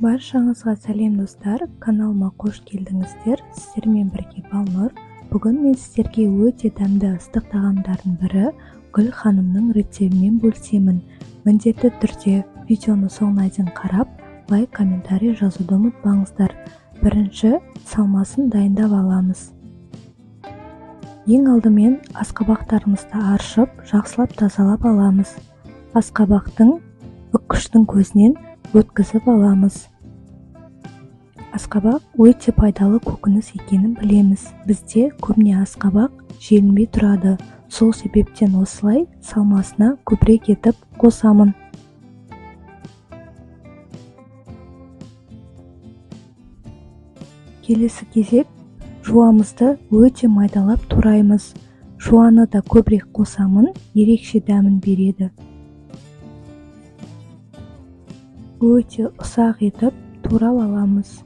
Баршаңызға сәлем достар, каналыма қош келдіңіздер. Сіздермен бірге Балнұр. Бүгін мен сіздерге өте дәмді ыстық тағамдардың бірі Гүл ханымның рецебімен бөлісемін. Міндетті түрде видеоны соңына дейін қарап, лайк, комментарий жазуды ұмытпаңыздар. Бірінші салмасын дайындап аламыз. Ең алдымен асқабақтарымызды аршып, жақсылап тазалап аламыз. Асқабақтың үккіштің көзінен өткізіп аламыз. Асқабақ өте пайдалы көкөніс екенін білеміз. Бізде көбіне асқабақ желінбей тұрады. Сол себептен осылай салмасына көбірек етіп қосамын. Келесі кезек жуамызды өте майдалап тураймыз. Жуаны да көбірек қосамын, ерекше дәмін береді. Өте ұсақ етіп турап аламыз.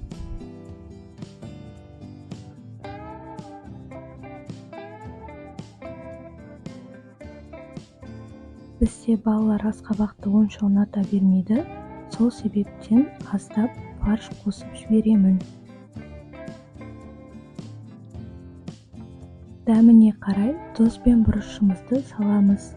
Бізде балалар асқабақты онша ұната бермейді. Сол себептен аздап фарш қосып жіберемін. Дәміне қарай тұз бен бұрышымызды саламыз.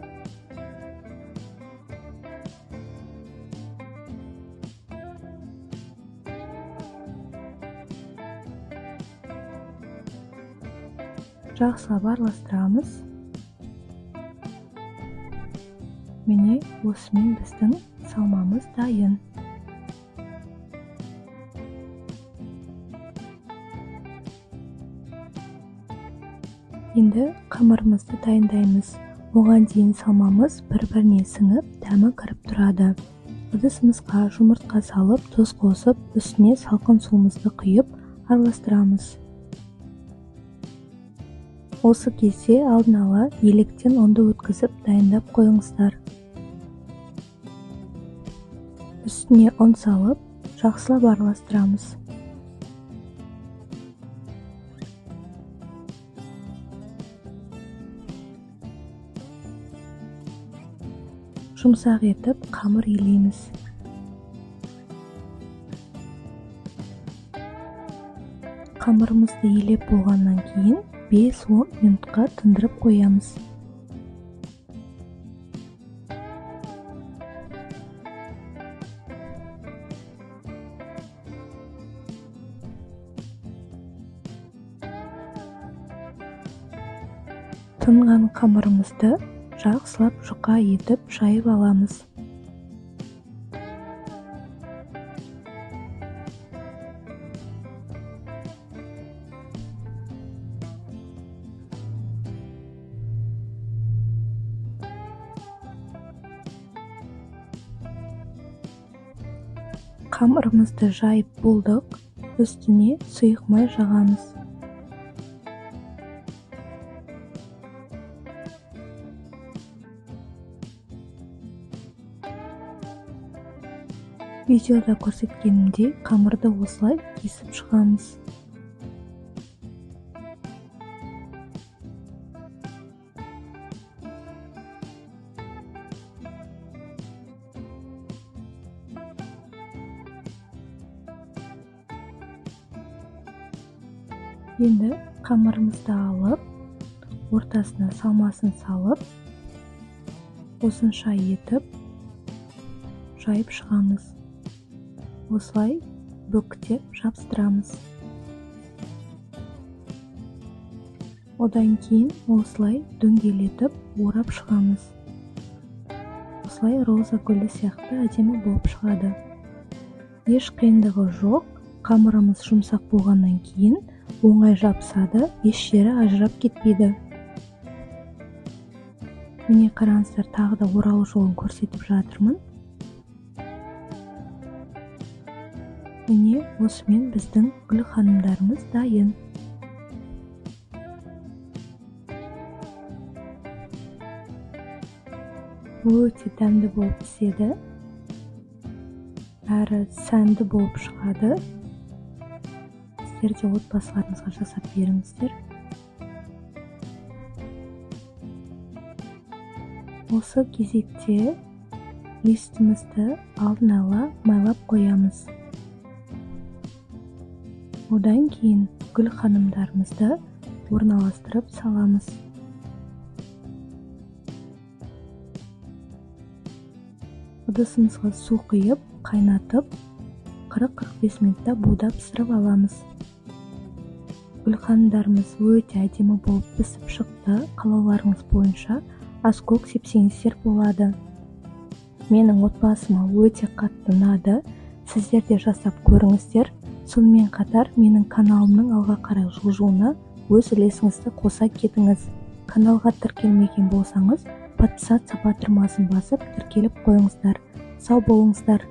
Жақсылап араластырамыз. Міне осымен біздің салмамыз дайын. Енді қамырымызды дайындаймыз. Оған дейін салмамыз бір-біріне сіңіп, дәмі кіріп тұрады. Ыдысымызға жұмыртқа салып, тұз қосып, үстіне салқын суымызды құйып, араластырамыз. Осы кезде алдын ала електен ұнды өткізіп дайындап қойыңыздар. Үстіне ұн салып, жақсылап араластырамыз. Жұмсақ етіп қамыр илейміз. Қамырымызды илеп болғаннан кейін 5-10 минутқа тындырып қоямыз. Тынған қамырымызды жақсылап жұқа етіп жайып аламыз. Қамырымызды жайып болдық, үстіне сұйық май жағамыз. Видеода көрсеткенімдей қамырды осылай кесіп шығамыз. Енді қамырымызды алып, ортасына салмасын салып, осынша етіп, жайып шығамыз. Осылай бүктеп жабыстырамыз. Одан кейін осылай дөңгелетіп орап шығамыз. Осылай роза гүлі сияқты әдемі болып шығады. Еш қиындығы жоқ. Қамырымыз жұмсақ болғаннан кейін оңай жабысады, еш жері ажырап кетпейді. Міне қараңыздар, тағы да оралу жолын көрсетіп жатырмын. Міне осымен біздің гүл ханымдарымыз дайын. Өте дәмді болып піседі. Әрі сәнді болып шығады. Сіздер де отбасыларыңызға жасап беріңіздер. Осы кезекте листімізді алдын ала майлап қоямыз. Одан кейін гүл ханымдарымызды орналастырып саламыз. Ыдысымызға су құйып, қайнатып, 40-45 минутта будап пісіріп аламыз. Гүл ханымдарымыз өте әдемі болып пісіп шықты. Қалауларыңыз бойынша ас-көк сепсеңіздер болады. Менің отбасыма өте қатты ұнады. Сіздер де жасап көріңіздер. Сонымен қатар менің каналымның алға қарай жылжуына өз үлесіңізді қоса кетіңіз. Каналға тіркелмеген болсаңыз, подписаться батырмасын басып тіркеліп қойыңыздар. Сау болыңыздар.